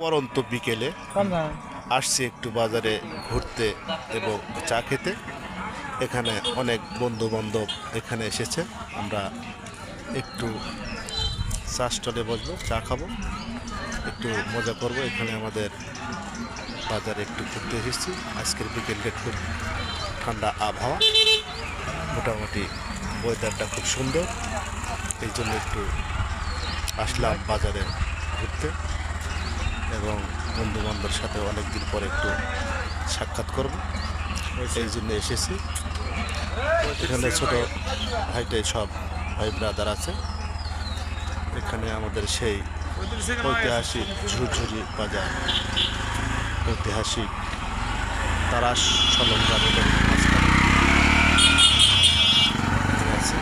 পরন্ত বিকেলে আসছি একটু বাজারে ঘুরতে এবং চা খেতে। এখানে অনেক বন্ধু বান্ধব এখানে এসেছে। আমরা একটু চা স্টলে বসবো, চা খাবো, একটু মজা করব। এখানে আমাদের বাজারে একটু ঘুরতে এসেছি। আজকের বিকেলটা খুব ঠান্ডা আবহাওয়া, মোটামুটি ওয়েদারটা খুব সুন্দর। এই জন্য একটু আসলাম বাজারে ঘুরতে এবং বন্ধু বান্ধবের সাথে অনেকদিন পরে একটু সাক্ষাৎ করব, এই জন্য এসেছি। এখানে ছোট ভাইটাই সব ভাই ব্রাদার আছে। এখানে আমাদের সেই ঐতিহাসিক ঝুরঝুরি বাজার, ঐতিহাসিক তারাস সলঙ্গা রোডের মাঝখানে আছে।